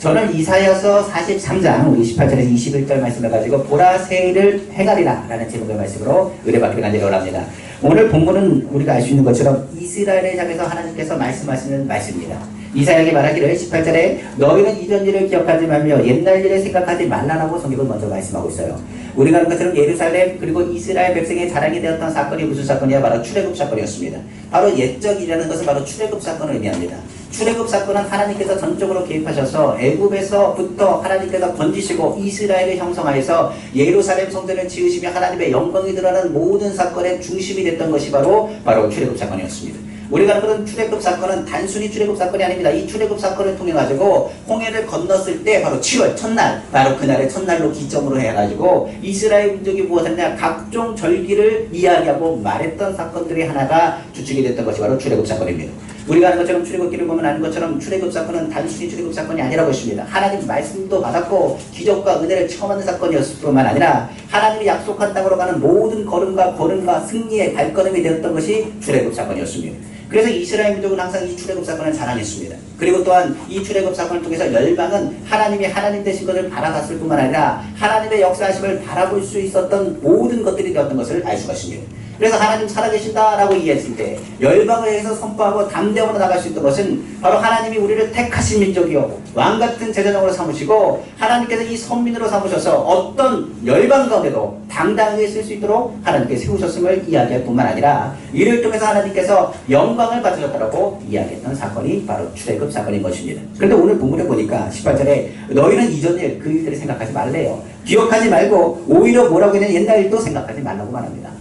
저는 이사야서 43장 우리 18절에서 21절 말씀을 가지고 보라 새 일을 행하리라 라는 제목의 말씀으로 의뢰받기를 간절히 원합니다. 오늘 본문은 우리가 알 수 있는 것처럼 이스라엘을 향해서 하나님께서 말씀하시는 말씀입니다. 이사야에게 말하기를 18절에 너희는 이전 일을 기억하지 말며 옛날 일을 생각하지 말라라고 성경은 먼저 말씀하고 있어요. 우리가 아는 것처럼 예루살렘 그리고 이스라엘 백성의 자랑이 되었던 사건이 무슨 사건이야? 바로 출애굽 사건이었습니다. 바로 옛적이라는 것은 바로 출애굽 사건을 의미합니다. 출애굽 사건은 하나님께서 전적으로 개입하셔서 애굽에서부터 하나님께서 건지시고 이스라엘을 형성하여서 예루살렘 성전을 지으시며 하나님의 영광이 드러나는 모든 사건의 중심이 됐던 것이 바로 출애굽 사건이었습니다. 우리가 아는 것은 출애굽 사건은 단순히 출애굽 사건이 아닙니다. 이 출애굽 사건을 통해 가지고 홍해를 건넜을 때 바로 7월 첫날, 바로 그날의 첫날로 기점으로 해가지고 이스라엘 민족이 무엇했냐? 각종 절기를 이야기하고 말했던 사건들이 하나가 주축이 됐던 것이 바로 출애굽 사건입니다. 우리가 아는 것처럼 출애굽기를 보면 아는 것처럼 출애굽 사건은 단순히 출애굽 사건이 아니라고 했습니다. 하나님 말씀도 받았고 기적과 은혜를 체험하는 사건이었을 뿐만 아니라 하나님이 약속한 땅으로 가는 모든 걸음과 승리의 발걸음이 되었던 것이 출애굽 사건이었습니다. 그래서 이스라엘 민족은 항상 이 출애굽 사건을 자랑했습니다. 그리고 또한 이 출애굽 사건을 통해서 열방은 하나님이 하나님 되신 것을 바라봤을 뿐만 아니라 하나님의 역사하심을 바라볼 수 있었던 모든 것들이 되었던 것을 알 수가 있습니다. 그래서 하나님 살아계신다라고 이해했을 때 열방을 향해서 선포하고 담대함으로 나갈 수 있던 것은 바로 하나님이 우리를 택하신 민족이요 왕같은 제사장으로 삼으시고 하나님께서 이 선민으로 삼으셔서 어떤 열방 가운데도 당당하게 쓸 수 있도록 하나님께 세우셨음을 이야기할 뿐만 아니라 이를 통해서 하나님께서 영광을 받으셨다고 이야기했던 사건이 바로 출애굽 사건인 것입니다. 그런데 오늘 본문에 보니까 18절에 너희는 이전 일 그 일들을 생각하지 말래요. 기억하지 말고 오히려 뭐라고 했냐면 옛날 일도 생각하지 말라고 말합니다.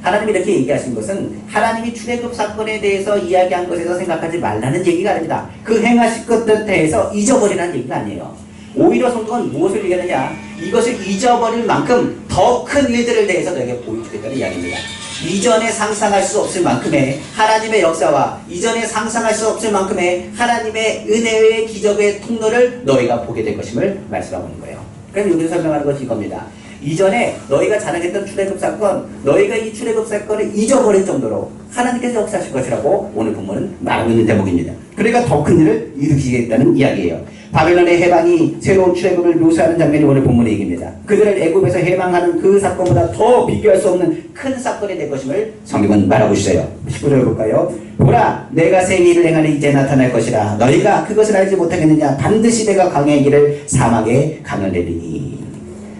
하나님이 이렇게 얘기하신 것은 하나님이 출애굽 사건에 대해서 이야기한 것에서 생각하지 말라는 얘기가 아닙니다. 그 행하실 것들에 대해서 잊어버리라는 얘기가 아니에요. 오히려 성경은 무엇을 얘기하느냐? 이것을 잊어버릴 만큼 더 큰 일들을 대해서 너에게 보여주겠다는 이야기입니다. 이전에 상상할 수 없을 만큼의 하나님의 역사와 이전에 상상할 수 없을 만큼의 하나님의 은혜의 기적의 통로를 너희가 보게 될 것임을 말씀하고 있는 거예요. 그럼 여기서 설명하는 것이 이겁니다. 이전에 너희가 자랑했던 출애굽 사건, 너희가 이 출애굽 사건을 잊어버릴 정도로 하나님께서 역사하실 것이라고 오늘 본문은 말하고 있는 대목입니다. 그러니까 더 큰 일을 일으키겠다는 이야기예요. 바벨론의 해방이 새로운 출애굽을 묘사하는 장면이 오늘 본문의 얘기입니다. 그들을 애굽에서 해방하는 그 사건보다 더 비교할 수 없는 큰 사건이 될 것임을 성경은 말하고 있어요. 19절 볼까요? 보라, 내가 새 일을 행하니 이제 나타날 것이라. 너희가 그것을 알지 못하겠느냐? 반드시 내가 광야의 길을 사막에 가느니라.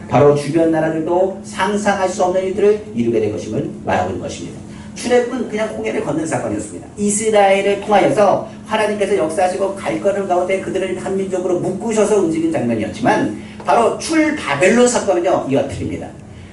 바로 주변 나라들도 상상할 수 없는 일들을 이루게 될 것임을 말하고 있는 것입니다. 출애굽은 그냥 홍해를 걷는 사건이었습니다. 이스라엘을 통하여서 하나님께서 역사하시고 갈 걸음 가운데 그들을 한 민족으로 묶으셔서 움직인 장면이었지만 바로 출바벨론 사건은요 이와 틀립니다.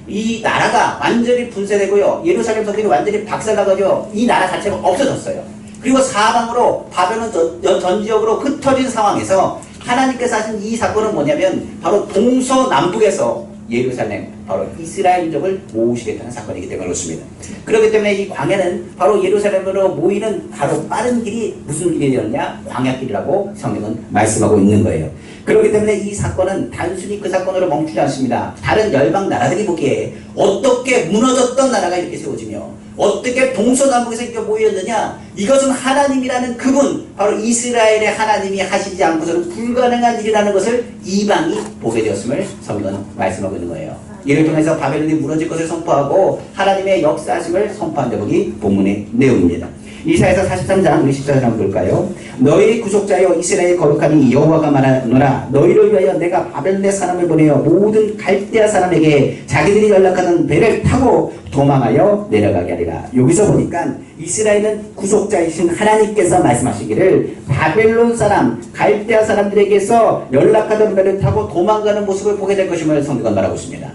이 나라가 완전히 분쇄되고요. 예루살렘 성전이 완전히 박살나가지고 이 나라 자체가 없어졌어요. 그리고 사방으로 바벨론 전 지역으로 흩어진 상황에서 하나님께서 하신 이 사건은 뭐냐면 바로 동서남북에서 예루살렘, 바로 이스라엘 민족을 모으시겠다는 사건이기 때문에 그렇습니다. 그렇기 때문에 이 광야는 바로 예루살렘으로 모이는 바로 빠른 길이 무슨 길이었냐? 광야길이라고 성경은 말씀하고 있는 거예요. 그렇기 때문에 이 사건은 단순히 그 사건으로 멈추지 않습니다. 다른 열방 나라들이 보기에 어떻게 무너졌던 나라가 이렇게 세워지며 어떻게 동서남북에서 이렇게 모였느냐? 이것은 하나님이라는 그분, 바로 이스라엘의 하나님이 하시지 않고서는 불가능한 일이라는 것을 이방이 보게 되었음을 성경은 말씀하고 있는 거예요. 이를 통해서 바벨론이 무너질 것을 선포하고 하나님의 역사하심을 선포한 대목이 본문의 내용입니다. 이사야서 43장 우리 14절 한번 볼까요? 너희 구속자여 이스라엘 거룩하니 여호와가 말하노라. 너희를 위하여 내가 바벨론의 사람을 보내어 모든 갈대아 사람에게 자기들이 연락하는 배를 타고 도망하여 내려가게 하리라. 여기서 보니까 이스라엘은 구속자이신 하나님께서 말씀하시기를 바벨론 사람, 갈대아 사람들에게서 연락하던 배를 타고 도망가는 모습을 보게 될 것임을 성경은 말하고 있습니다.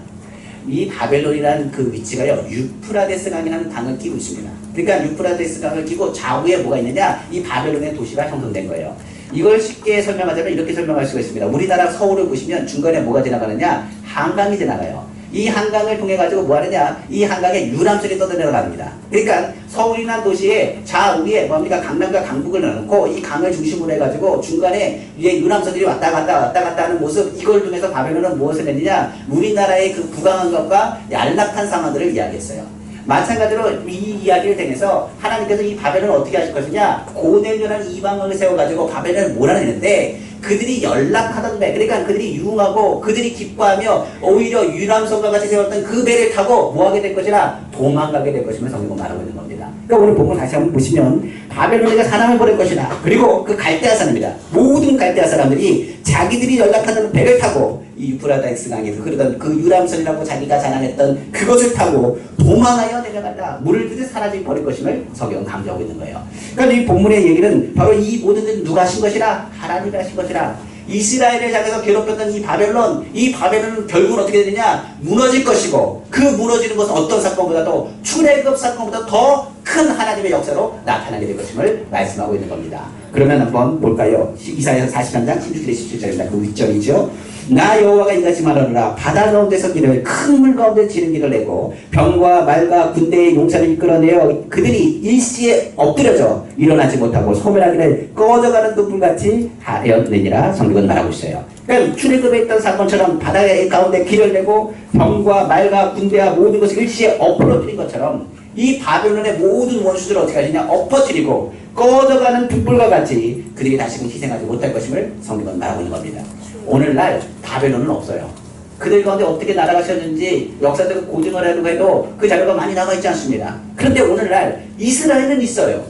이 바벨론이라는 그 위치가요 유프라데스 강이라는 강을 끼고 있습니다. 그러니까 유프라데스 강을 끼고 좌우에 뭐가 있느냐? 이 바벨론의 도시가 형성된 거예요. 이걸 쉽게 설명하자면 이렇게 설명할 수가 있습니다. 우리나라 서울을 보시면 중간에 뭐가 지나가느냐? 한강이 지나가요. 이 한강을 통해 가지고 뭐 하느냐? 이 한강에 유람선이 떠내려갑니다. 그러니까 서울이라는 도시의 좌우에 뭡니까? 강남과 강북을 넣고 이 강을 중심으로 해가지고 중간에 위에 유람선들이 왔다 갔다 하는 모습, 이걸 통해서 바벨론은 무엇을 했느냐? 우리나라의 그 부강한 것과 얄락한 상황들을 이야기했어요. 마찬가지로 이 이야기를 통해서 하나님께서 이 바벨론을 어떻게 하실 것이냐? 고넬료라는 이방원을 세워가지고 바벨론을 몰아내는데 그들이 연락하던데, 그러니까 그들이 유흥하고 그들이 기뻐하며 오히려 유람선과 같이 세웠던 그 배를 타고 뭐하게 될 것이라 도망가게 될 것임을 성경은 말하고 있는 겁니다. 그러니까 오늘 본문 다시 한번 보시면 바벨론에게 사람을 보낼 것이다. 그리고 그 갈대아 사람입니다. 모든 갈대아 사람들이 자기들이 연락하던 배를 타고 이 유프라다이스 강에서 흐르던 그 유람선이라고 자기가 자랑했던 그것을 타고 도망하여 내려간다. 물을 듯이 사라져 버릴 것임을 성경은 강조하고 있는 거예요. 그러니까 이 본문의 얘기는 바로 이 모든 일 누가 하신 것이라? 하나님이 하신 것이라. 이스라엘을 향해서 괴롭혔던 이 바벨론은 결국은 어떻게 되느냐? 무너질 것이고, 그 무너지는 것은 어떤 사건보다도 출애굽 사건보다 더 큰 하나님의 역사로 나타나게 될 것임을 말씀하고 있는 겁니다. 그러면 한번 볼까요? 이사야서 43장 16절에 17절입니다. 그 윗절이죠. 나 여호와가 이같이 말하노라. 바다 가운데서 길을, 큰 물 가운데 지는 길을 내고 병과 말과 군대의 용사를 이끌어내어 그들이 일시에 엎드려져 일어나지 못하고 소멸하기를 꺼져가는 눈물같이 하였느니라. 성경은 말하고 있어요. 그러니까 출애굽에 있던 사건처럼 바다의 가운데 길을 내고 병과 말과 군대와 모든 것을 일시에 엎어뜨린 것처럼 이 바벨론의 모든 원수들을 어떻게 하시냐? 엎어뜨리고 꺼져가는 촛불과 같이 그들이 다시금 희생하지 못할 것임을 성경은 말하고 있는 겁니다. 오늘날 바벨론은 없어요. 그들 가운데 어떻게 날아가셨는지 역사적으로 고증을 해도 그 자료가 많이 나와 있지 않습니다. 그런데 오늘날 이스라엘은 있어요.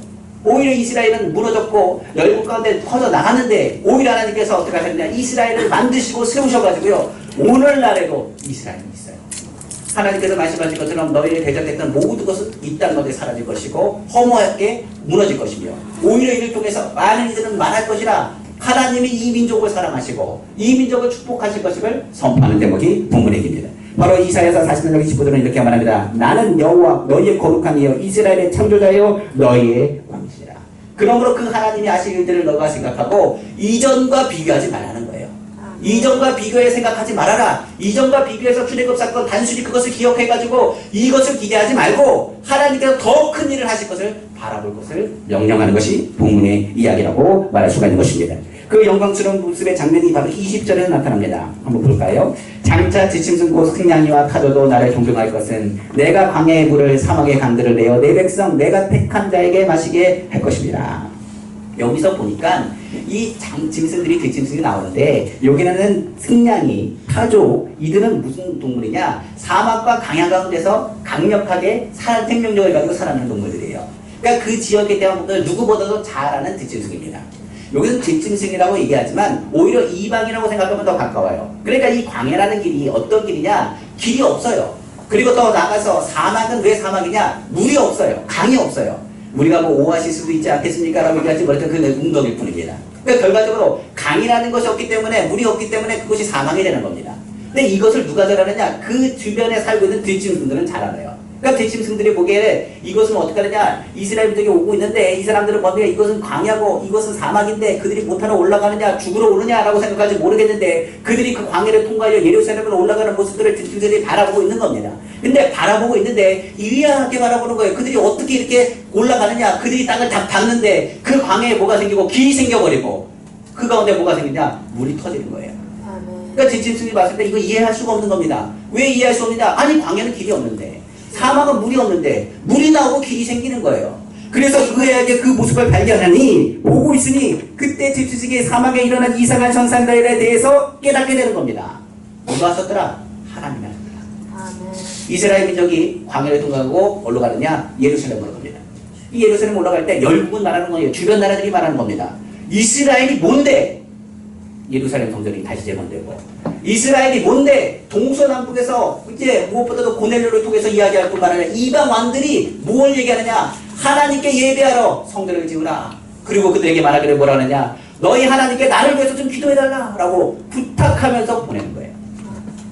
오히려 이스라엘은 무너졌고 열국 가운데 퍼져 나갔는데 오히려 하나님께서 어떻게 하셨냐? 이스라엘을 만드시고 세우셔가지고요. 오늘날에도 이스라엘은 있어요. 하나님께서 말씀하신 것처럼 너희를 대적했던 모든 것은 이 땅 가운데 사라질 것이고 허무하게 무너질 것이며 오히려 이를 통해서 많은 이들은 말할 것이라 하나님이 이 민족을 사랑하시고 이 민족을 축복하실 것임을 선포하는 대목이 본문의 얘기입니다. 바로 이사야서 40장 25절은 이렇게 말합니다. 나는 여호와 너희의 거룩한 이여 이스라엘의 창조자여 너희의 왕이시라. 그러므로 그 하나님이 하실 일들을 너가 생각하고 이전과 비교하지 말라는 거예요. 이전과 비교해 생각하지 말아라. 이전과 비교해서 출애굽 사건 단순히 그것을 기억해가지고 이것을 기대하지 말고 하나님께서 더 큰 일을 하실 것을 바라볼 것을 명령하는 것이 본문의 이야기라고 말할 수가 있는 것입니다. 그 영광스러운 모습의 장면이 바로 20절에 나타납니다. 한번 볼까요? 장차 지침승 곧 승냥이와 타조도 나를 존경할 것은 내가 광야의 물을 사막의 강들을 내어 내 백성 내가 택한 자에게 마시게 할 것입니다. 여기서 보니까 이 짐승들이 뒷짐승이 나오는데 여기는 승냥이, 타조 이들은 무슨 동물이냐? 사막과 강야 가운데서 강력하게 생명력을 가지고 살아가는 동물들이에요. 그러니까 그 지역에 대한 분들 누구보다도 잘 아는 뒷짐승입니다. 여기서 뒷짐승이라고 얘기하지만 오히려 이방이라고 생각하면 더 가까워요. 그러니까 이 광야라는 길이 어떤 길이냐? 길이 없어요. 그리고 더 나가서 사막은 왜 사막이냐? 물이 없어요. 강이 없어요. 우리가 뭐 오아시스도 있지 않겠습니까? 라고 얘기할지 모르겠던 그 웅덩이일 뿐입니다. 그러니까 결과적으로 강이라는 것이 없기 때문에 물이 없기 때문에 그것이 사막이 되는 겁니다. 근데 이것을 누가 잘 아느냐? 그 주변에 살고 있는 뒷짐승들은 잘 알아요. 그러니까 뒷짐승들이 보기에 이것은 어떻게 하느냐? 이스라엘 민족이 오고 있는데 이 사람들은 뭔데 이것은 광야고 이것은 사막인데 그들이 못하러 올라가느냐 죽으러 오느냐라고 생각할지 모르겠는데 그들이 그 광야를 통과하여 예루살렘으로 올라가는 모습들을 뒷짐승들이 바라보고 있는 겁니다. 근데 바라보고 있는데 이해하게 바라보는 거예요. 그들이 어떻게 이렇게 올라가느냐? 그들이 땅을 다 밟는데 그 광야에 뭐가 생기고 길이 생겨버리고 그 가운데 뭐가 생기냐? 물이 터지는 거예요. 그러니까 뒷짐승이 봤을 때 이거 이해할 수가 없는 겁니다. 왜 이해할 수 없느냐? 아니 광야는 길이 없는데 사막은 물이 없는데 물이 나오고 길이 생기는 거예요. 그래서 그에게 그 모습을 발견하니 보고 있으니 그때 뒷짐승이 사막에 일어난 이상한 현상들에 대해서 깨닫게 되는 겁니다. 누가 하셨더라? 하나님이 하셨더라. 이스라엘 민족이 광야를 통과하고 어디로 가느냐? 예루살렘으로 갑니다. 이 예루살렘 올라갈 때 열국은 말하는 거예요. 주변 나라들이 말하는 겁니다. 이스라엘이 뭔데? 예루살렘 성전이 다시 재건되고 이스라엘이 뭔데? 동서남북에서 이제 무엇보다도 고넬료를 통해서 이야기할 뿐만 아니라 이방 왕들이 뭘 얘기하느냐? 하나님께 예배하러 성전을 지으라. 그리고 그들에게 말하기를 뭐라 하느냐? 너희 하나님께 나를 위해서 좀 기도해달라 라고 부탁하면서 보내는 거예요.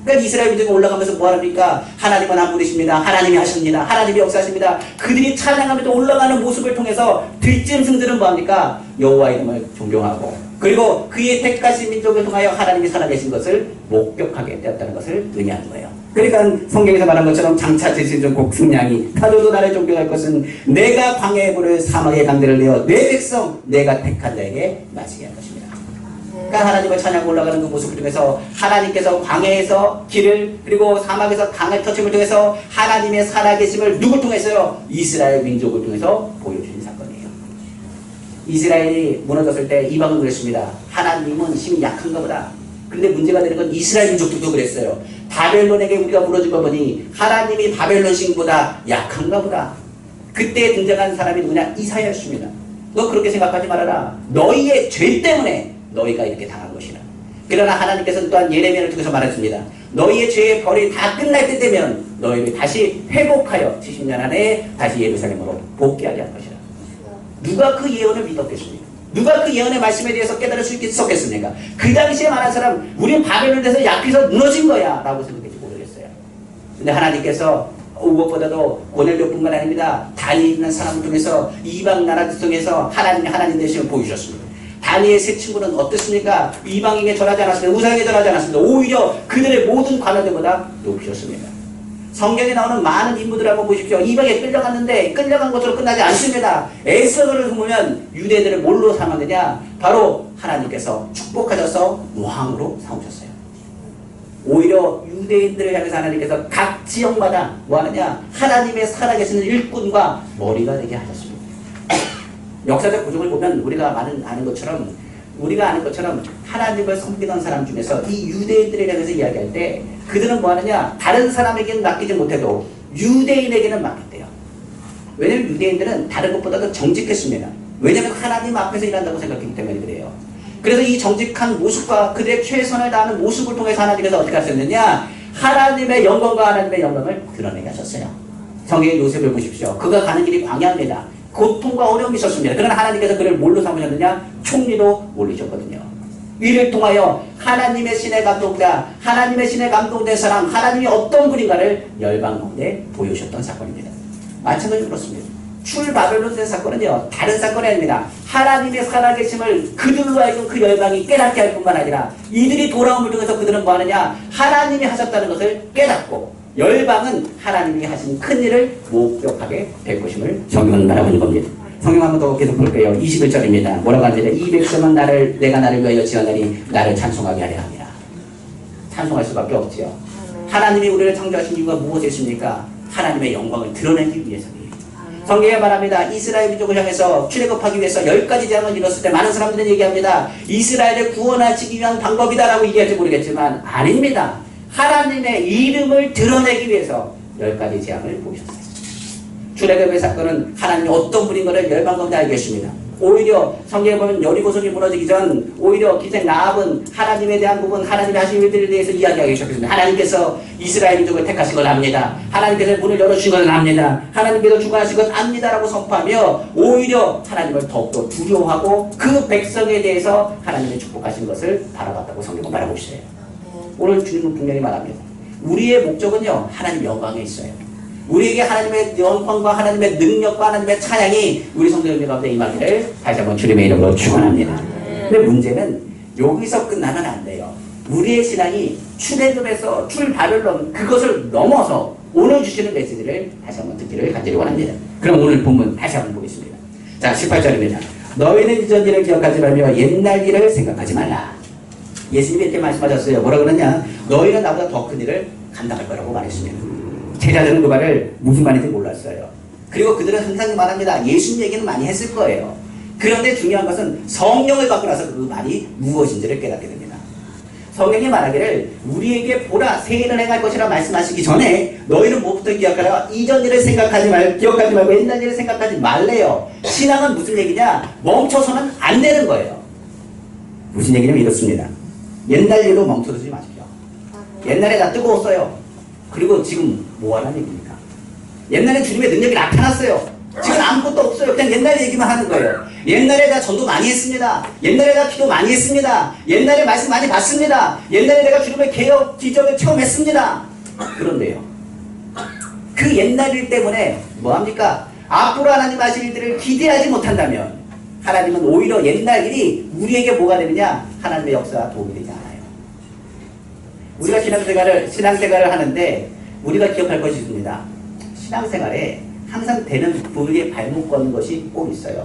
그러니까 이스라엘 민족이 올라가면서 뭐하니까 하나님은 한 분이십니다. 하나님이 하십니다. 하나님이 역사하십니다. 그들이 찬양하면서 올라가는 모습을 통해서 뒷짐승들은 뭐합니까? 여호와 이름을 존경하고 그리고 그의 택하신 민족을 통하여 하나님이 살아계신 것을 목격하게 되었다는 것을 의미하는 거예요. 그러니까 성경에서 말한 것처럼 장차 뒷짐승 곧 승냥이 타조도 나를 존경할 것은 내가 광야의 물을 사막의 강들을 내어 내 백성 내가 택한 자에게 마시게 할 것입니다. 그러니까 하나님을 찬양하고 올라가는 그 모습을 통해서 하나님께서 광야에서 길을 그리고 사막에서 강을 터침을 통해서 하나님의 살아계심을 누굴 통해서요? 이스라엘 민족을 통해서 보여주신 사건이에요. 이스라엘이 무너졌을 때 이방은 그랬습니다. 하나님은 힘이 약한가 보다. 그런데 문제가 되는 건 이스라엘 민족들도 그랬어요. 바벨론에게 우리가 무너진 거 보니 하나님이 바벨론 신보다 약한가 보다. 그때 등장한 사람이 누구냐? 이사야였습니다. 너 그렇게 생각하지 말아라. 너희의 죄 때문에 너희가 이렇게 당한 것이라. 그러나 하나님께서는 또한 예레미야를 통해서 말했습니다. 너희의 죄의 벌이 다 끝날 때 되면 너희를 다시 회복하여 70년 안에 다시 예루살렘으로 복귀하게 할 것이라. 누가 그 예언을 믿었겠습니까? 누가 그 예언의 말씀에 대해서 깨달을 수 있겠습니까? 그 당시에 말한 사람, 우리는 바벨론에서 약해서 무너진 거야 라고 생각했지 모르겠어요. 근데 하나님께서 무엇보다도 고넬료뿐만 아닙니다. 다니엘 있는 사람을 통해서 이방 나라 지성에서 하나님 되심을 보여주셨습니다. 다니엘 세 친구는 어떻습니까? 이방인에 절하지 않았습니다. 우상에 절하지 않았습니다. 오히려 그들의 모든 관원들보다 높으셨습니다. 성경에 나오는 많은 인물들을 한번 보십시오. 이방에 끌려갔는데 끌려간 것으로 끝나지 않습니다. 에스더를 보면 유대인들을 뭘로 삼았느냐? 바로 하나님께서 축복하셔서 왕으로 삼으셨어요. 오히려 유대인들을 향해서 하나님께서 각 지역마다 뭐하느냐? 하나님의 살아계시는 일꾼과 머리가 되게 하셨습니다. 역사적 구조를 보면 우리가 아는 것처럼 하나님을 섬기던 사람 중에서 이 유대인들에 대해서 이야기할 때 그들은 뭐하느냐? 다른 사람에게는 맡기지 못해도 유대인에게는 맡겼대요. 왜냐하면 유대인들은 다른 것보다도 정직했습니다. 왜냐하면 하나님 앞에서 일한다고 생각했기 때문에 그래요. 그래서 이 정직한 모습과 그들의 최선을 다하는 모습을 통해서 하나님께서 어떻게 하셨느냐? 하나님의 영광과 하나님의 영광을 드러내게 하셨어요. 성경의 요셉을 보십시오. 그가 가는 길이 광야입니다. 고통과 어려움이 있었습니다. 그러나 하나님께서 그를 뭘로 삼으셨느냐? 총리로 올리셨거든요. 이를 통하여 하나님의 신에 감동된 사람, 하나님이 어떤 분인가를 열방 가운데 보여주셨던 사건입니다. 마찬가지로 그렇습니다. 출바벨론의 사건은요, 다른 사건이 아닙니다. 하나님의 살아계심을 그들로 하여금 그 열방이 깨닫게 할 뿐만 아니라 이들이 돌아옴을 통해서 그들은 뭐하느냐? 하나님이 하셨다는 것을 깨닫고 열방은 하나님이 하신 큰 일을 목격하게 될 것임을 성경은 말하고 있는 겁니다. 성경 한번 더 계속 볼게요. 21절입니다. 뭐라고 합니다. 이 백성은 내가 나를 위하여 지어나니 나를 찬송하게 하려 합니다. 찬송할 수밖에 없지요. 하나님이 우리를 창조하신 이유가 무엇이십니까? 하나님의 영광을 드러내기 위해서입니다. 성경에 말합니다. 이스라엘 민족을 향해서 출애굽하기 위해서 10가지 재앙을 이뤘을 때 많은 사람들은 얘기합니다. 이스라엘을 구원하시기 위한 방법이다라고 얘기할지 모르겠지만 아닙니다. 하나님의 이름을 드러내기 위해서 10가지 재앙을 보셨어요. 출애굽의 사건은 하나님이 어떤 분인 것을 열방 가운데 알게 했습니다. 오히려 성경에 보면 여리고성이 무너지기 전 오히려 기생 라합은 하나님에 대한 부분, 하나님의 하신 일들에 대해서 이야기하기 시작했습니다. 하나님께서 이스라엘 민족을 택하신 걸 압니다. 하나님께서 문을 열어주신 걸 압니다. 하나님께서 주관하신 걸 압니다라고 선포하며 오히려 하나님을 더욱더 두려워하고 그 백성에 대해서 하나님의 축복하신 것을 바라봤다고 성경은 말하고 있어요. 오늘 주님은 분명히 말합니다. 우리의 목적은요, 하나님 영광에 있어요. 우리에게 하나님의 영광과 하나님의 능력과 하나님의 찬양이 우리 성도님들 가운데 임하기를 다시 한번 주님의 이름으로 축원합니다. 근데 문제는 여기서 끝나면 안 돼요. 우리의 신앙이 출애굽에서 출바벨론 그것을 넘어서 오늘 주시는 메시지를 다시 한번 듣기를 간절히 원합니다. 그럼 오늘 본문 다시 한번 보겠습니다. 자, 18절입니다. 너희는 이전 일을 기억하지 말며 옛날 일을 생각하지 말라. 예수님이 이렇게 말씀하셨어요. 뭐라 그러냐? 너희는 나보다 더 큰 일을 감당할 거라고 말했습니다. 제자들은 그 말을 무슨 말인지 몰랐어요. 그리고 그들은 항상 말합니다. 예수님 얘기는 많이 했을 거예요. 그런데 중요한 것은 성령을 받고 나서 그 말이 무엇인지를 깨닫게 됩니다. 성령이 말하기를 우리에게 보라 새 일을 행할 것이라 말씀하시기 전에 너희는 무엇부터 기억하라? 이전 일을 기억하지 말고 옛날 일을 생각하지 말래요. 신앙은 무슨 얘기냐? 멈춰서는 안 되는 거예요. 무슨 얘기냐면 이렇습니다. 옛날 일로 멈춰두지 마십시오. 옛날에 다 뜨거웠어요. 그리고 지금 뭐하는 얘기입니까? 옛날에 주님의 능력이 나타났어요. 지금 아무것도 없어요. 그냥 옛날 얘기만 하는 거예요. 옛날에 내가 전도 많이 했습니다. 옛날에 내가 기도 많이 했습니다. 옛날에 말씀 많이 받습니다. 옛날에 내가 주님의 개혁 기적을 체험했습니다. 그런데요, 그 옛날 일 때문에 뭐합니까? 앞으로 하나님 하실 일들을 기대하지 못한다면 하나님은 오히려 옛날 일이 우리에게 뭐가 되느냐? 하나님의 역사가 도움이 되지 않아요. 우리가 신앙생활을 하는데 우리가 기억할 것이 있습니다. 신앙생활에 항상 되는 부위에 발목 거는 것이 꼭 있어요.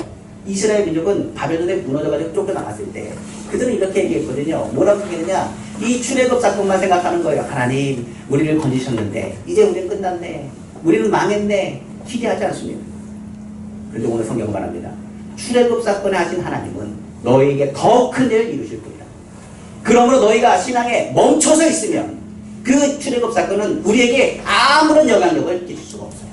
이스라엘 민족은 바벨론에 무너져가지고 쫓겨나갔을 때 그들은 이렇게 얘기했거든요. 뭐라고 얘기했느냐? 이 출애굽 사건만 생각하는 거예요. 하나님, 우리를 건지셨는데 이제 우리는 끝났네. 우리는 망했네. 기대하지 않습니다. 그런데 오늘 성경은 말합니다. 출애굽 사건에 하신 하나님은 너희에게 더 큰 일을 이루실 뿐이다. 그러므로 너희가 신앙에 멈춰서 있으면 그 출애굽 사건은 우리에게 아무런 영향력을 끼칠 수가 없어요.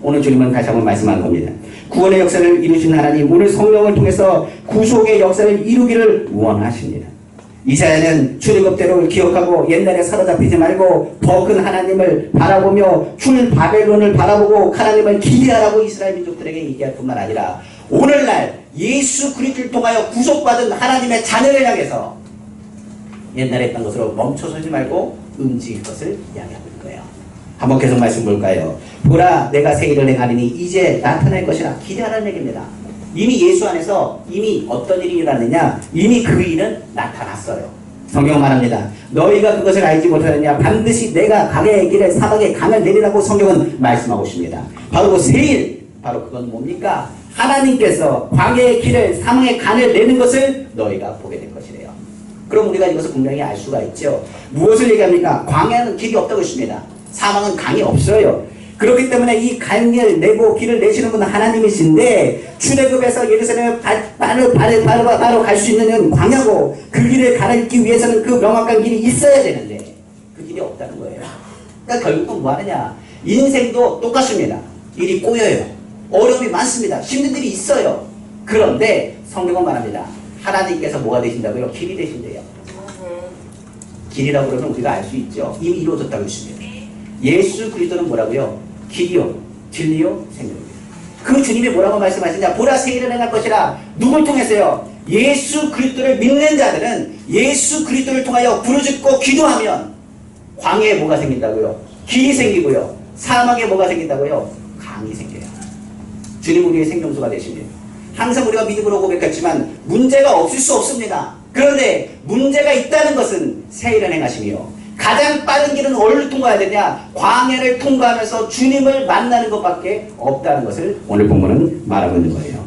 오늘 주님은 다시 한번 말씀하는 겁니다. 구원의 역사를 이루신 하나님, 오늘 성령을 통해서 구속의 역사를 이루기를 원하십니다. 이사야는 출애굽대로 기억하고 옛날에 사로잡히지 말고 더 큰 하나님을 바라보며 출 바벨론을 바라보고 하나님을 기대하라고 이스라엘 민족들에게 얘기할 뿐만 아니라 오늘날 예수 그리스도를 통하여 구속받은 하나님의 자녀를 향해서 옛날에 했던 것으로 멈춰서지 말고 움직일 것을 이야기하고 있는 거예요. 한번 계속 말씀 볼까요? 보라, 내가 새 일을 행하리니 이제 나타날 것이라. 기대하라는 얘기입니다. 이미 예수 안에서 이미 어떤 일이 일어났느냐? 이미 그 일은 나타났어요. 성경 말합니다. 너희가 그것을 알지 못하느냐? 반드시 내가 강의 길에 사막에 강을 내리라고 성경은 말씀하고 있습니다. 바로 그 새 일, 바로 그건 뭡니까? 하나님께서 광야의 길을 사막의 간을 내는 것을 너희가 보게 될 것이래요. 그럼 우리가 이것을 분명히 알 수가 있죠. 무엇을 얘기합니까? 광야는 길이 없다고 했습니다. 사막은 강이 없어요. 그렇기 때문에 이 강을 내고 길을 내시는 분은 하나님이신데 출애굽에서 예루살렘에 바로 갈 수 있는 광야고 그 길을 가르기 위해서는 그 명확한 길이 있어야 되는데 그 길이 없다는 거예요. 그러니까 결국은 뭐 하느냐? 인생도 똑같습니다. 일이 꼬여요. 어려움이 많습니다. 힘든 일이 있어요. 그런데 성경은 말합니다. 하나님께서 뭐가 되신다고요? 길이 되신대요. 길이라고 그러면 우리가 알 수 있죠. 이미 이루어졌다고 했습니다. 예수 그리스도는 뭐라고요? 길이요, 진리요, 생명이요. 그 주님이 뭐라고 말씀하시냐? 보라, 새 일을 행할 것이라. 누굴 통해서요? 예수 그리스도를 믿는 자들은 예수 그리스도를 통하여 부르짖고 기도하면 광야에 뭐가 생긴다고요? 길이 생기고요. 사막에 뭐가 생긴다고요? 강이 생겨요. 주님 우리의 생명수가 되십니다. 항상 우리가 믿음으로 고백했지만 문제가 없을 수 없습니다. 그런데 문제가 있다는 것은 새 일을 행하시며 가장 빠른 길은 어디를 통과해야 되냐? 광야를 통과하면서 주님을 만나는 것밖에 없다는 것을 오늘 본문은 말하고 있는 거예요.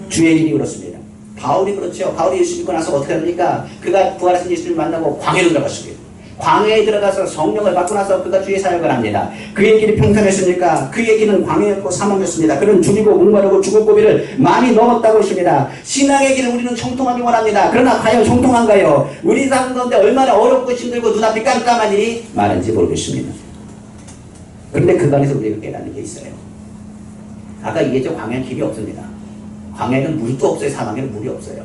주의 일이 그렇습니다. 바울이 그렇죠. 바울이 예수 믿고 나서 어떻게 합니까? 그가 부활하신 예수를 만나고 광야로 들어갔습니다. 광야에 들어가서 성령을 받고 나서 그가 주의 사역을 합니다. 그의 길이 평탄했습니까? 그의 길은 광야였고 사막이었습니다. 그는 죽이고 목마르고 죽을 고비를 많이 넘었다고 했습니다. 신앙의 길을 우리는 형통하기 원합니다. 그러나 과연 형통한가요? 우리 삶 가운데 얼마나 어렵고 힘들고 눈앞이 깜깜한 일이 많은지 모르겠습니다. 그런데 그 안에서 우리가 깨닫는 게 있어요. 아까 얘기했죠. 광야는 길이 없습니다. 광야에는 물도 없어요. 사막에는 물이 없어요.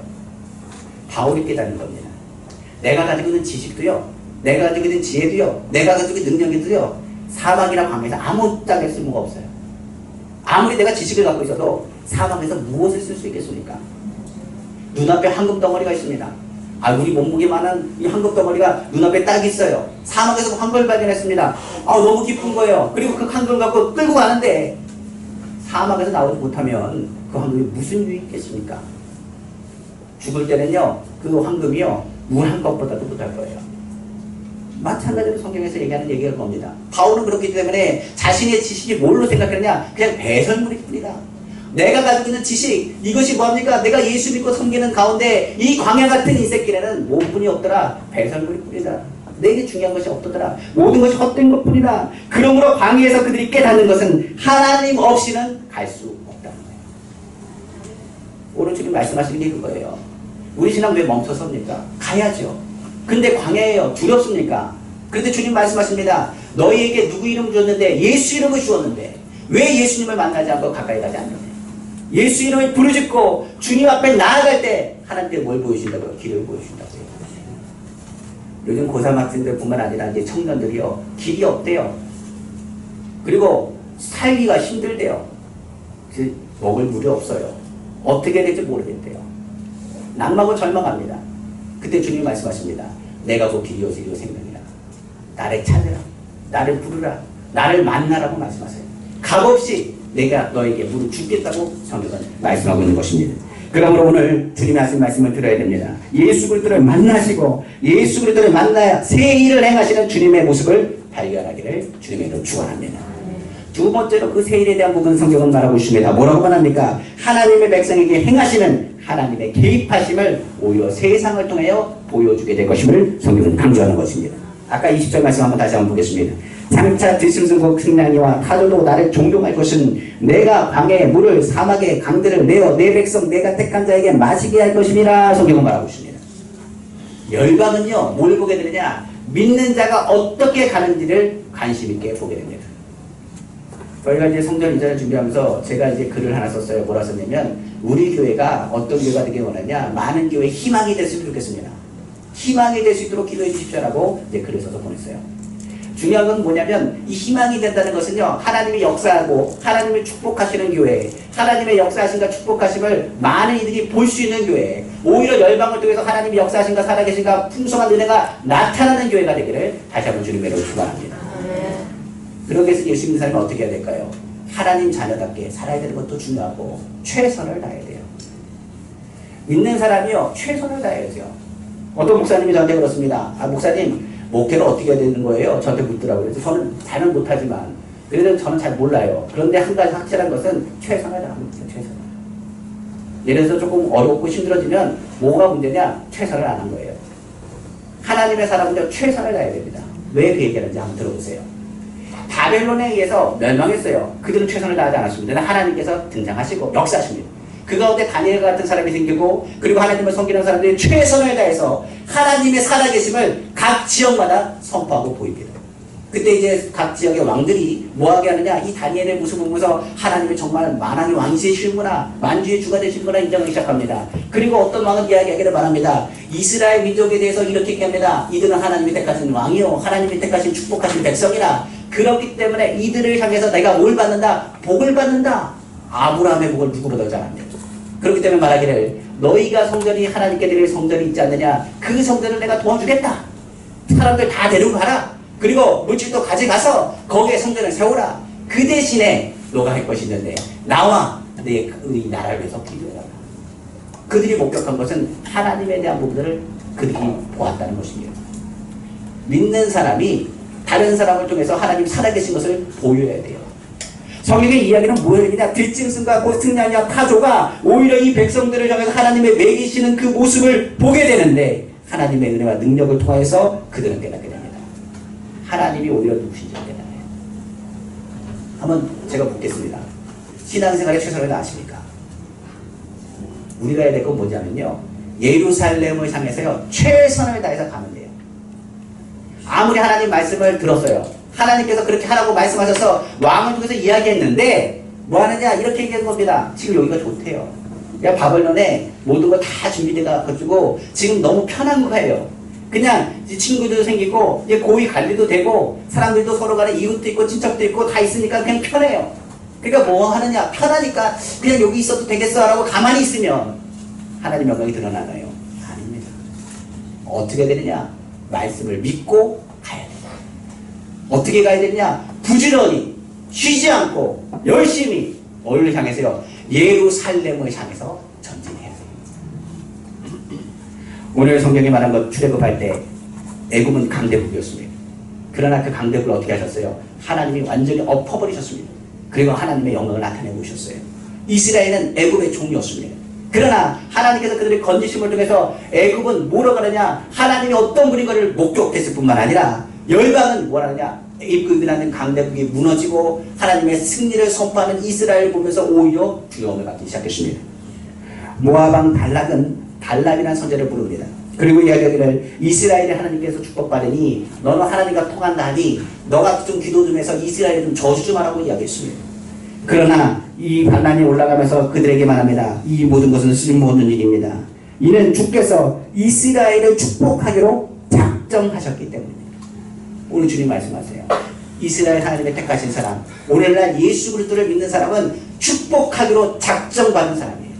바울이 깨닫는 겁니다. 내가 가지고 있는 지식도요, 내가 가지고 있는 지혜도요, 내가 가지고 있는 능력도요, 사막이나 광야에서 아무 짝에 쓸모가 없어요. 아무리 내가 지식을 갖고 있어도 사막에서 무엇을 쓸 수 있겠습니까? 눈앞에 황금 덩어리가 있습니다. 우리 몸무게만한 이 황금 덩어리가 눈앞에 딱 있어요. 사막에서 황금을 발견했습니다. 너무 기쁜 거예요. 그리고 그 황금을 갖고 끌고 가는데 사막에서 나오지 못하면 그 황금이 무슨 유익이 있겠습니까? 죽을 때는요, 그 황금이요, 물 한 컵보다도 못할 거예요. 마찬가지로 성경에서 얘기하는 얘기가 겁니다. 바울은 그렇기 때문에 자신의 지식이 뭘로 생각했느냐? 그냥 배설물일 뿐이다. 내가 가지고 있는 지식, 이것이 뭐합니까? 내가 예수 믿고 섬기는 가운데 이 광야 같은 인생길에는 뭔뿐이 없더라. 배설물일 뿐이다. 내게 중요한 것이 없더라. 모든 것이 헛된 것 뿐이다. 그러므로 광야에서 그들이 깨닫는 것은 하나님 없이는 갈 수 없다는 거예요. 오늘 주님 말씀하시는 게 그거예요. 우리 신앙 왜 멈춰섭니까? 가야죠. 근데 광야예요. 두렵습니까? 그런데 주님 말씀하십니다. 너희에게 누구 이름 줬는데? 예수 이름을 주었는데 왜 예수님을 만나지 않고 가까이 가지 않느냐? 예수 이름을 부르짖고 주님 앞에 나아갈 때 하나님께 뭘 보여주신다고요? 길을 보여주신다고요. 요즘 고3 학생들 뿐만 아니라 이제 청년들이요, 길이 없대요. 그리고 살기가 힘들대요. 먹을 물이 없어요. 어떻게 될지 모르겠대요. 낙망하고 절망합니다. 그때 주님 말씀하십니다. 내가 곧 길이요 진리요 생명이라. 나를 찾으라. 나를 부르라. 나를 만나라고 말씀하세요. 값없이 내가 너에게 무릎 꿇겠다고 성경은 말씀하고 있는 것입니다. 그러므로 오늘 주님이 하신 말씀을 들어야 됩니다. 예수 그리스도를 만나시고 예수 그리스도를 만나야 새 일을 행하시는 주님의 모습을 발견하기를 주님으로 축원합니다. 두 번째로 그 새 일에 대한 부분 성경은 말하고 있습니다. 뭐라고 말합니까? 하나님의 백성에게 행하시는 하나님의 개입하심을 오히려 세상을 통하여 보여주게 될 것임을 성경은 강조하는 것입니다. 아까 20절 말씀 한번 다시 한번 보겠습니다. 장차 들짐승국 승냥이와 타조도 나를 존경할 것은 내가 광야의 물을 사막의 강들을 내어 내 백성 내가 택한 자에게 마시게 할 것임이라 성경은 말하고 있습니다. 열방은요 뭘 보게 되느냐, 믿는 자가 어떻게 가는지를 관심 있게 보게 됩니다. 저희가 이제 성전 이전을 준비하면서 제가 이제 글을 하나 썼어요. 뭐라 썼냐면, 우리 교회가 어떤 교회가 되길 원하냐, 많은 교회 희망이 됐으면 좋겠습니다. 희망이 될 수 있도록 기도해 주십시오라고 이제 글을 써서 보냈어요. 중요한 건 뭐냐면, 이 희망이 된다는 것은요, 하나님이 역사하고 하나님이 축복하시는 교회, 하나님의 역사하신가 축복하심을 많은 이들이 볼 수 있는 교회, 오히려 열방을 통해서 하나님이 역사하신가 살아계신가 풍성한 은혜가 나타나는 교회가 되기를 다시 한번 주님의 이름으로 축원합니다. 그러기 위해서 예수 믿는 사람이 어떻게 해야 될까요? 하나님 자녀답게 살아야 되는 것도 중요하고 최선을 다해야 돼요. 믿는 사람이요 최선을 다해야죠. 어떤 목사님이 저한테 그렇습니다. 목사님 목회를 어떻게 해야 되는 거예요? 저한테 묻더라고요. 그래서 저는 잘은 못하지만 그래도 저는 잘 몰라요. 그런데 한 가지 확실한 것은 최선을 다합니다. 최선을. 예를 들어서 조금 어렵고 힘들어지면 뭐가 문제냐? 최선을 안 한 거예요. 하나님의 사람은요 최선을 다해야 됩니다. 왜 그 얘기하는지 한번 들어보세요. 바벨론에 의해서 멸망했어요. 그들은 최선을 다하지 않았습니다. 하나님께서 등장하시고 역사하십니다. 그 가운데 다니엘 같은 사람이 생기고, 그리고 하나님을 섬기는 사람들이 최선을 다해서 하나님의 살아계심을 각 지역마다 선포하고 보입니다. 그때 이제 각 지역의 왕들이 뭐하게 하느냐, 이 다니엘의 모습을 보면서 하나님이 정말 만왕의 왕이시는구나, 만주의 주가 되시는구나 인정하기 시작합니다. 그리고 어떤 왕은 이야기하기를 바랍니다. 이스라엘 민족에 대해서 이렇게 얘기합니다. 이들은 하나님이 택하신 왕이요, 하나님이 택하신 축복하신 백성이라. 그렇기 때문에 이들을 향해서 내가 뭘 받는다? 복을 받는다. 아브라함의 복을 누구보다 잘 압니다. 그렇기 때문에 말하기를, 너희가 성전이 하나님께 드릴 성전이 있지 않느냐, 그 성전을 내가 도와주겠다. 사람들 다 데리고 가라. 그리고 물질도 가져가서 거기에 성전을 세우라. 그 대신에 너가 할 것이 있는데 나와 내 나라를 위해서 기도해라. 그들이 목격한 것은 하나님에 대한 부분들을 그들이 보았다는 것입니다. 믿는 사람이 다른 사람을 통해서 하나님 살아계신 것을 보여야 돼요. 성경의 이야기는 뭐였느냐? 들짐승과 곧 승냥이와 타조가 오히려 이 백성들을 향해서 하나님의 매기시는 그 모습을 보게 되는데, 하나님의 은혜와 능력을 통하여서 그들은 깨닫게 됩니다. 하나님이 오히려 누구신지 깨달아요. 한번 제가 묻겠습니다. 신앙생활에 최선을 다하십니까? 우리가 해야 될 건 뭐냐면요, 예루살렘을 향해서요 최선을 다해서 가면 돼요. 아무리 하나님 말씀을 들었어요. 하나님께서 그렇게 하라고 말씀하셔서 왕을 통해서 이야기했는데 뭐 하느냐, 이렇게 얘기하는 겁니다. 지금 여기가 좋대요. 야, 바벨론에 모든 거 다 준비되어 가지고 지금 너무 편한 거예요. 그냥 친구들도 생기고 이제 고위 관리도 되고 사람들도 서로 간에 이웃도 있고 친척도 있고 다 있으니까 그냥 편해요. 그러니까 뭐 하느냐, 편하니까 그냥 여기 있어도 되겠어 라고 가만히 있으면 하나님 영광이 드러나나요? 아닙니다. 어떻게 되느냐, 말씀을 믿고 가야 돼요. 어떻게 가야 되느냐, 부지런히 쉬지 않고 열심히 어디를 향해서요? 예루살렘을 향해서 전진해야 돼요. 오늘 성경이 말한 것, 출애굽할 때 애굽은 강대국이었습니다. 그러나 그 강대국을 어떻게 하셨어요? 하나님이 완전히 엎어버리셨습니다. 그리고 하나님의 영광을 나타내고 오셨어요. 이스라엘은 애굽의 종이었습니다. 그러나 하나님께서 그들의 건지심을 통해서 애굽은 뭐라고 하느냐, 하나님이 어떤 분인가를 목격했을 뿐만 아니라 열방은 뭐라느냐, 애굽이라는 강대국이 무너지고 하나님의 승리를 선포하는 이스라엘을 보면서 오히려 두려움을 갖기 시작했습니다. 모압왕 발락은 발람이라는 선제를 부릅니다. 그리고 이야기하기를, 이스라엘이 하나님께서 축복받으니 너는 하나님과 통한다 하니 너가 좀 기도 좀 해서 이스라엘을 좀 저주 좀 하라고 이야기했습니다. 그러나 이 반란이 올라가면서 그들에게 말합니다. 이 모든 것은 쓸모없는 일입니다. 이는 주께서 이스라엘을 축복하기로 작정하셨기 때문입니다. 오늘 주님 말씀하세요. 이스라엘 하나님의 택하신 사람, 오늘날 예수 그리스도를 믿는 사람은 축복하기로 작정받은 사람이에요.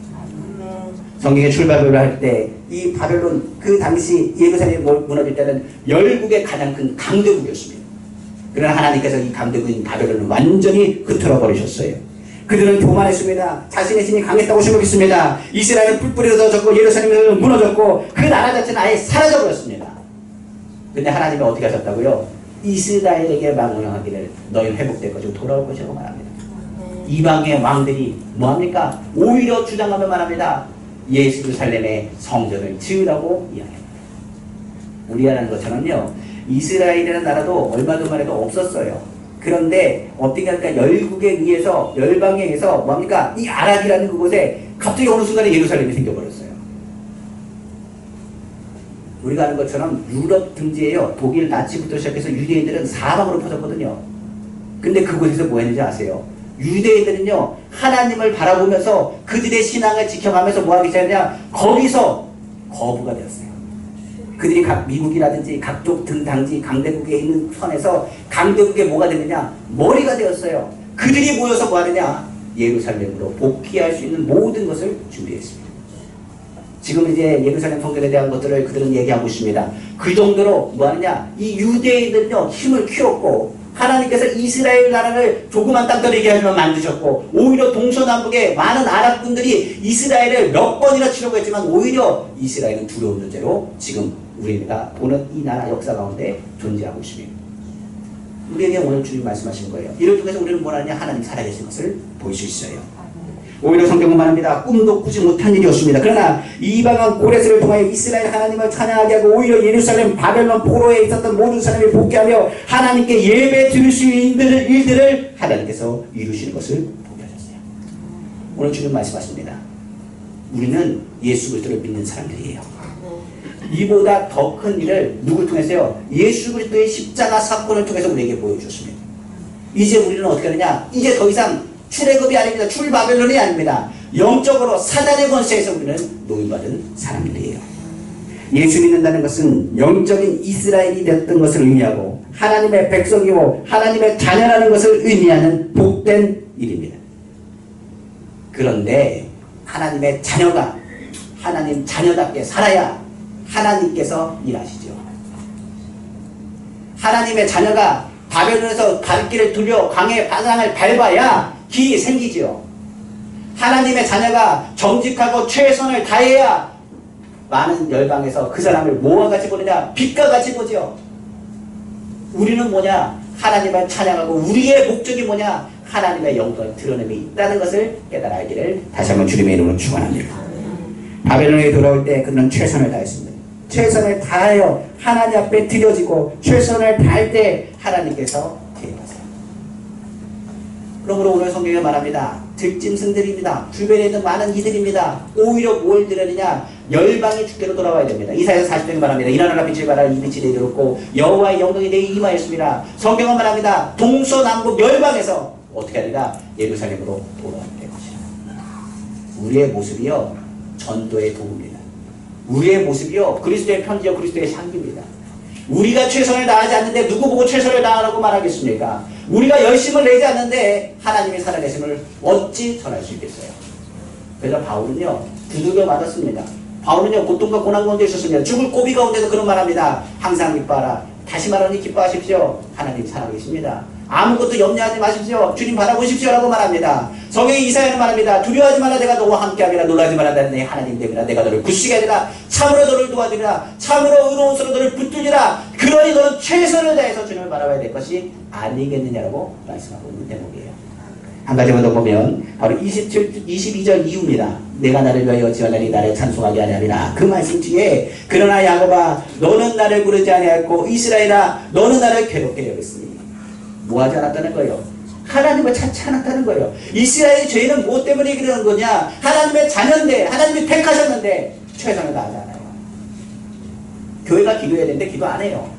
성경의 출발을 할 때 이 바벨론, 그 당시 예루살렘이 무너질 때는 열국의 가장 큰 강대국이었습니다. 그러나 하나님께서 이 강대국인 바벨론을 완전히 흩어져 버리셨어요. 그들은 교만했습니다. 자신의 신이 강했다고 생각했습니다. 이스라엘은 뿔뿔이 흩어졌고 예루살렘은 무너졌고 그 나라 자체는 아예 사라져 버렸습니다. 근데 하나님이 어떻게 하셨다고요? 이스라엘에게 망명하기를 너희는 회복될 것이고 돌아올 것이라고 말합니다. 이방의 왕들이 뭐합니까? 오히려 주장하며 말합니다. 예루살렘의 성전을 지으라고 이야기합니다. 우리가 하는 것처럼요, 이스라엘이라는 나라도 얼마만해도 없었어요. 그런데 어떻게 할까? 열국에 의해서 열방에 의해서 뭡니까? 이 아랍이라는 그곳에 갑자기 어느 순간에 예루살렘이 생겨버렸어요. 우리가 아는 것처럼 유럽 등지에요. 독일 나치부터 시작해서 유대인들은 사방으로 퍼졌거든요. 근데 그곳에서 뭐 했는지 아세요? 유대인들은요, 하나님을 바라보면서 그들의 신앙을 지켜가면서 뭐 하기 시작했냐? 거기서 거부가 되었어요. 그들이 각 미국이라든지 각종 등당지 강대국에 있는 선에서 강대국에 뭐가 되느냐? 머리가 되었어요. 그들이 모여서 뭐 하느냐? 예루살렘으로 복귀할 수 있는 모든 것을 준비했습니다. 지금 이제 예루살렘 성전에 대한 것들을 그들은 얘기하고 있습니다. 그 정도로 뭐 하느냐? 이 유대인들은요, 힘을 키웠고, 하나님께서 이스라엘 나라를 조그만 땅덩어리 하지만 만드셨고, 오히려 동서남북에 많은 아랍분들이 이스라엘을 몇 번이나 치려고 했지만 오히려 이스라엘은 두려운 존재로 지금 우리가 보는 이 나라 역사 가운데 존재하고 있습니다. 우리에게 오늘 주님 말씀하신 거예요. 이를 통해서 우리는 뭘 하느냐? 하나님 살아계신 것을 볼 수 있어요. 오히려 성경은 말합니다. 꿈도 꾸지 못한 일이었습니다. 그러나 이방은 고레스를 통하여 이스라엘 하나님을 찬양하게 하고 오히려 예루살렘 바벨론 포로에 있었던 모든 사람이 복귀하며 하나님께 예배 드릴 수 있는 일들을 하나님께서 이루시는 것을 보게 하셨어요. 오늘 주님 말씀하십니다. 우리는 예수 그리스도를 믿는 사람들이에요. 이보다 더 큰 일을 누굴 통해서요? 예수 그리스도의 십자가 사건을 통해서 우리에게 보여주셨습니다. 이제 우리는 어떻게 하느냐? 이제 더 이상 출애굽이 아닙니다. 출바벨론이 아닙니다. 영적으로 사단의 권세에서 우리는 노임받은 사람들이에요. 예수 믿는다는 것은 영적인 이스라엘이 됐던 것을 의미하고 하나님의 백성이고 하나님의 자녀라는 것을 의미하는 복된 일입니다. 그런데 하나님의 자녀가 하나님 자녀답게 살아야 하나님께서 일하시죠. 하나님의 자녀가 바벨론에서 갈 길을 돌려 강의 바상을 밟아야 길이 생기죠. 하나님의 자녀가 정직하고 최선을 다해야 많은 열방에서 그 사람을 뭐와 같이 보느냐? 빛과 같이 보죠. 우리는 뭐냐? 하나님을 찬양하고 우리의 목적이 뭐냐? 하나님의 영광을 드러냄이 있다는 것을 깨달아 알기를 다시 한번 주님의 이름으로 축원합니다. 바벨론에 돌아올 때 그는 최선을 다했습니다. 최선을 다하여 하나님 앞에 드려지고 최선을 다할 때 하나님께서 대입하세요. 그러므로 오늘 성경에 말합니다. 들짐승들입니다. 주변에 있는 많은 이들입니다. 오히려 뭘 드려느냐? 열방이 주께로 돌아와야 됩니다. 이사야서 40장에 말합니다. 일어나라 빛을 발하라 이 빛이 내게 들었고 여호와의 영광이 내게 임하였습니다. 성경은 말합니다. 동서남북 열방에서 어떻게 하리라? 예루살렘으로 돌아올 것이라. 우리의 모습이요 전도의 도구입니다. 우리의 모습이요 그리스도의 편지요 그리스도의 향기입니다. 우리가 최선을 다하지 않는데 누구 보고 최선을 다하라고 말하겠습니까? 우리가 열심을 내지 않는데 하나님의 살아계심을 어찌 전할 수 있겠어요? 그래서 바울은요 두들겨 맞았습니다. 바울은요 고통과 고난 가운데 있었습니다. 죽을 고비 가운데서 그런 말합니다. 항상 기뻐하라. 다시 말하니 기뻐하십시오. 하나님 살아계십니다. 아무것도 염려하지 마십시오. 주님 바라보십시오 라고 말합니다. 성경의 이사야는 말합니다. 두려워하지 말라 내가 너와 함께하리라. 놀라지 말라 내 하나님 됨이라. 내가 너를 굳시게 하리라. 참으로 너를 도와주리라. 참으로 의로운 손으로 너를 붙들리라. 그러니 너는 최선을 다해서 주님을 바라봐야 될 것이 아니겠느냐라고 말씀하고 있는 대목이에요. 한 가지만 더 보면 바로 22절 이후입니다. 내가 나를 위하여 지어나니 나를 찬송하게 하리라. 그 말씀 뒤에 그러나 야곱아 너는 나를 부르지 아니하였고 이스라엘아 너는 나를 괴롭게 여겼으니 뭐하지 않았다는 거예요? 하나님을 찾지 않았다는 거예요. 이스라엘의 죄는 무엇 때문에 그러는 거냐? 하나님의 자녀인데 하나님이 택하셨는데 최선을 다하지 않아요. 교회가 기도해야 되는데 기도 안 해요.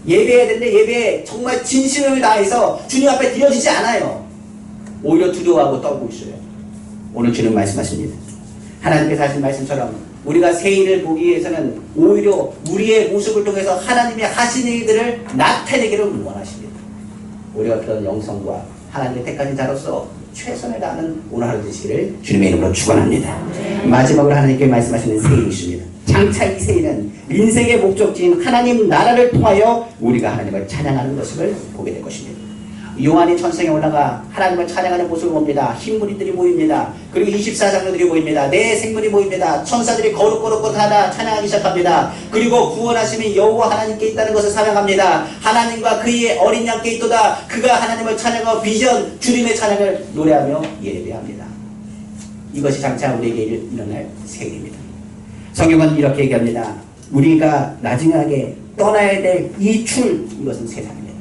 예배해야 되는데 예배에 정말 진심을 다해서 주님 앞에 드려지지 않아요. 오히려 두려워하고 떨고 있어요. 오늘 주님 말씀하십니다. 하나님께서 하신 말씀처럼 우리가 새 일을 보기 위해서는 오히려 우리의 모습을 통해서 하나님이 하신 일들을 나타내기를 원하십니다. 우리가 그런 영성과 하나님의 택하신 자로서 최선을 다하는 오늘 하루 되시기를 주님의 이름으로 축원합니다. 마지막으로 하나님께 말씀하시는 새 일이십니다. 장차 이 새 일은 인생의 목적지인 하나님 나라를 통하여 우리가 하나님을 찬양하는 모습을 보게 될 것입니다. 요한이 천성에 올라가 하나님을 찬양하는 모습을 봅니다. 흰무리들이 모입니다. 그리고 24장로들이 모입니다. 내 생물이 모입니다. 천사들이 거룩하다 찬양하기 시작합니다. 그리고 구원하심이 여호와 하나님께 있다는 것을 사명합니다. 하나님과 그의 어린 양께 있도다. 그가 하나님을 찬양하고 비전 주님의 찬양을 노래하며 예배합니다. 이것이 장차 우리에게 일어날 새 일입니다. 성경은 이렇게 얘기합니다. 우리가 나중에 떠나야 될 이출, 이것은 세상입니다.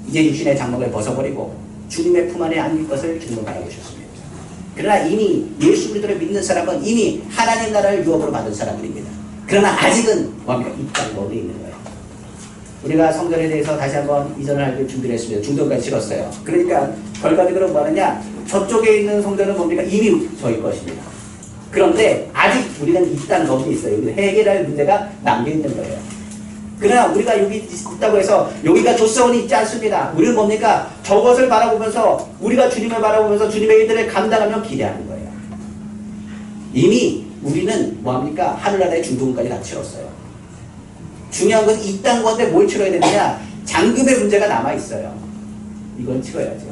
이제 육신의 장막을 벗어버리고 주님의 품 안에 안길 것을 주님은 바라보셨습니다. 그러나 이미 예수 그리스도를 믿는 사람은 이미 하나님 나라를 유업으로 받은 사람들입니다. 그러나 아직은 뭡니까? 이 땅 가운데 있는 거예요. 우리가 성전에 대해서 다시 한번 이전을 할 준비를 했습니다. 중도까지 치렀어요. 그러니까 결과적으로 뭐 하느냐? 저쪽에 있는 성전은 뭡니까? 이미 저희 것입니다. 그런데 아직 우리는 이 땅 가운데 있어요. 여기 해결할 문제가 남겨있는 거예요. 그러나 우리가 여기 있다고 해서 여기가 조사원이 있지 않습니다. 우리는 뭡니까? 저것을 바라보면서 우리가 주님을 바라보면서 주님의 일들을 감당하며 기대하는 거예요. 이미 우리는 뭐합니까? 하늘나라의 중도금까지 다 치렀어요. 중요한 것은 이 땅 가운데 뭘 치러야 되느냐? 장금의 문제가 남아있어요. 이건 치러야죠.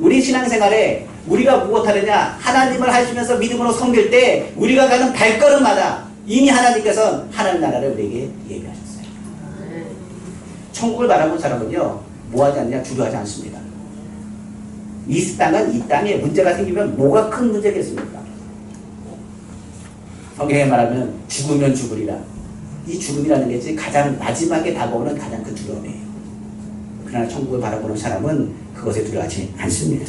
우리 신앙생활에 우리가 무엇하느냐? 하나님을 하시면서 믿음으로 섬길 때 우리가 가는 발걸음마다 이미 하나님께서는 하나님 나라를 우리에게 예비하셨어요. 천국을 바라본 사람은요, 뭐하지 않느냐? 주저하지 않습니다. 이 땅은 이 땅에 문제가 생기면 뭐가 큰 문제겠습니까? 성경에 말하면 죽으면 죽으리라. 이 죽음이라는 것이 가장 마지막에 다가오는 가장 큰 두려움이에요. 그러나 천국을 바라보는 사람은 그것에 두려워하지 않습니다.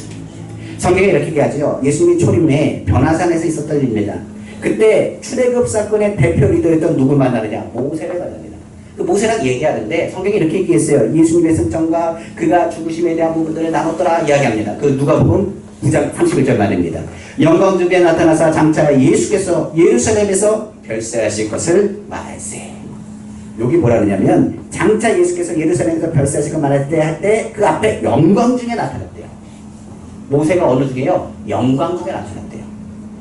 성경에 이렇게 얘기하죠. 예수님이 초림에 변화산에서 있었던 일입니다. 그때 출애굽 사건의 대표 리더였던 누굴 만나느냐? 모세를 만납니다. 그 모세랑 얘기하는데 성경이 이렇게 얘기했어요. 예수님의 승천과 그가 죽으심에 대한 부분들을 나눴더라 이야기합니다. 그 누가복음 9장 31절 말입니다. 영광 중에 나타나사 장차 예수께서 예루살렘에서 별세하실 것을 말할세. 여기 뭐라 그러냐면 장차 예수께서 예루살렘에서 별세하실 것 말할 때 그 앞에 영광 중에 나타났대요. 모세가 어느 중에요? 영광 중에 나타났대요.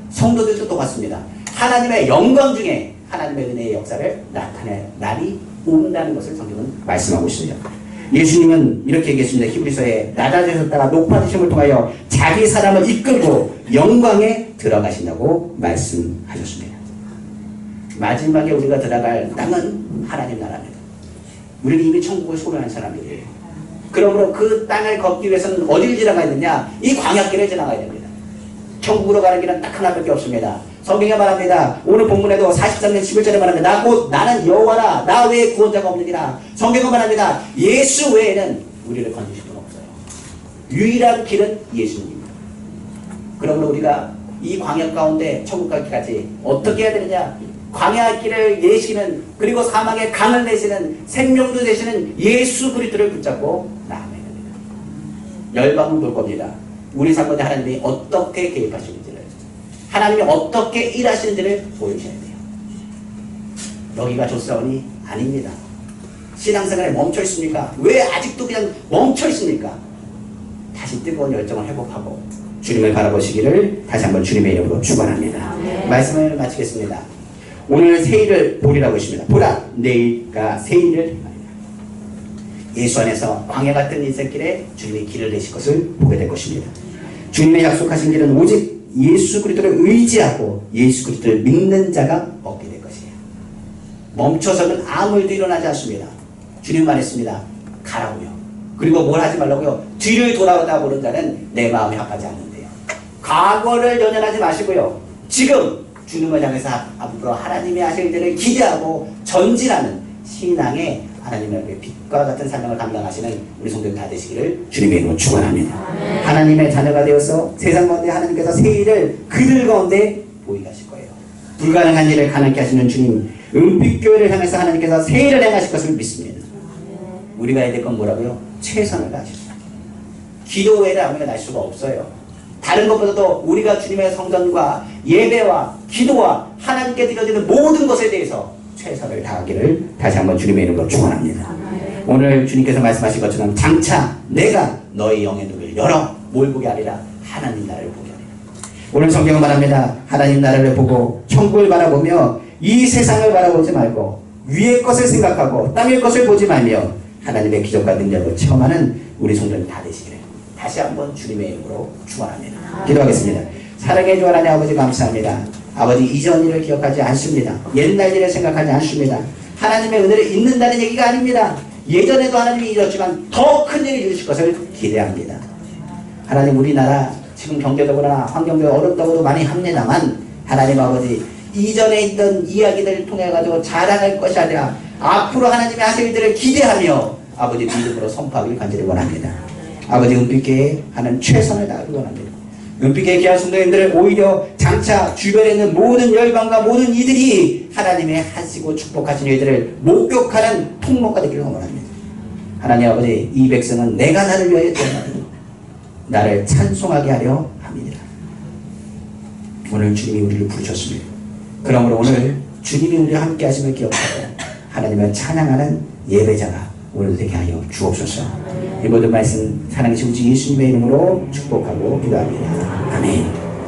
성도들도 똑같습니다. 하나님의 영광 중에 하나님의 은혜의 역사를 나타낼 날이 온다는 것을 성경은 말씀하고 있습니다. 예수님은 이렇게 얘기했습니다. 히브리서에 낮아지셨다가 높아지심을 통하여 자기 사람을 이끌고 영광에 들어가신다고 말씀하셨습니다. 마지막에 우리가 들어갈 땅은 하나님 나라입니다. 우리는 이미 천국을 소유한 사람이에요. 그러므로 그 땅을 걷기 위해서는 어디를 지나가야 되냐? 이 광야길을 지나가야 됩니다. 천국으로 가는 길은 딱 하나밖에 없습니다. 성경에 말합니다. 오늘 본문에도 43년 11절에 말합니다. 곧 나는 여호와라 나 외에 구원자가 없느니라. 성경은 말합니다. 예수 외에는 우리를 건지실 분 없어요. 유일한 길은 예수님입니다. 그러므로 우리가 이 광야 가운데 천국 가기까지 어떻게 해야 되느냐? 광야 길을 내시는 그리고 사망의 강을 내시는 생명도 되시는 예수 그리스도를 붙잡고 나아가야 됩니다. 열방은 볼 겁니다. 우리 삶에 하나님이 어떻게 개입하시는지를, 하나님이 어떻게 일하시는지를 보여주셔야 돼요. 여기가 조사원이 아닙니다. 신앙생활에 멈춰 있습니까? 왜 아직도 그냥 멈춰 있습니까? 다시 뜨거운 열정을 회복하고 주님을 바라보시기를 다시 한번 주님의 이름으로 축원합니다. 말씀을 마치겠습니다. 오늘 세일을 보리라고 했습니다. 보라, 내일가 세일을 말이다. 예수 안에서 광야 같은 인생길에 주님의 길을 내실 것을 보게 될 것입니다. 주님의 약속하신 길은 오직 예수 그리스도를 의지하고 예수 그리스도를 믿는 자가 얻게 될 것이에요. 멈춰서는 아무 일도 일어나지 않습니다. 주님 말했습니다. 가라고요. 그리고 뭘 하지 말라고요. 뒤를 돌아오다 보는 자는 내 마음에 합하지 않는데요. 과거를 연연하지 마시고요. 지금 주님을 향해서 앞으로 하나님의 하실 일을 기대하고 전진하는 신앙의 하나님의 빛과 같은 사명을 감당하시는 우리 성도들 다 되시기를 주님의 이름으로 축원합니다. 하나님의 자녀가 되어서 세상 가운데 하나님께서 새 일을 그들 가운데 보이게 하실 거예요. 불가능한 일을 가능케 하시는 주님, 은빛교회를 향해서 하나님께서 새 일을 행하실 것을 믿습니다. 우리가 해야 될 건 뭐라고요? 최선을 다하십시오. 기도 외에는 아무나 날 수가 없어요. 다른 것보다도 우리가 주님의 성전과 예배와 기도와 하나님께 드려지는 모든 것에 대해서 최선을 다하기를 다시 한번 주님의 이름으로 축원합니다. 오늘 주님께서 말씀하신 것처럼 장차 내가 너희 영의 눈을 열어 뭘 보게 하리라? 하나님 나라를 보게 하리라. 오늘 성경은 말합니다. 하나님 나라를 보고 천국을 바라보며 이 세상을 바라보지 말고 위의 것을 생각하고 땅의 것을 보지 말며 하나님의 기적과 능력을 체험하는 우리 성도들 다 되시기를 다시 한번 주님의 이름으로 축원합니다. 기도하겠습니다. 사랑해 주 하나님 아버지 감사합니다. 아버지 이전 일을 기억하지 않습니다. 옛날 일을 생각하지 않습니다. 하나님의 은혜를 잊는다는 얘기가 아닙니다. 예전에도 하나님이 이뤘지만 더 큰 일을 이루실 것을 기대합니다. 하나님 우리나라 지금 경제적으로나 환경적으로 어렵다고도 많이 합니다만 하나님 아버지 이전에 있던 이야기들을 통해 가지고 자랑할 것이 아니라 앞으로 하나님이 하실 일들을 기대하며 아버지 믿음으로 선포하길 간절히 원합니다. 아버지 은빛교회 하는 최선을 다하길 원합니다. 은빛교회 귀한 성도님들 오히려 장차 주변에 있는 모든 열방과 모든 이들이 하나님의 하시고 축복하신 일들을 목격하는 통로가 되기를 원합니다. 하나님 아버지 이 백성은 내가 나를 위하여 태어나니 나를 찬송하게 하려 합니다. 오늘 주님이 우리를 부르셨습니다. 그러므로 오늘 주님이 우리와 함께 하심을 기억하고 하나님을 찬양하는 예배자가 오늘도 되게 하여 주옵소서. 이 모든 말씀 사랑하신 우리 예수님의 이름으로 축복하고 기도합니다. 아멘.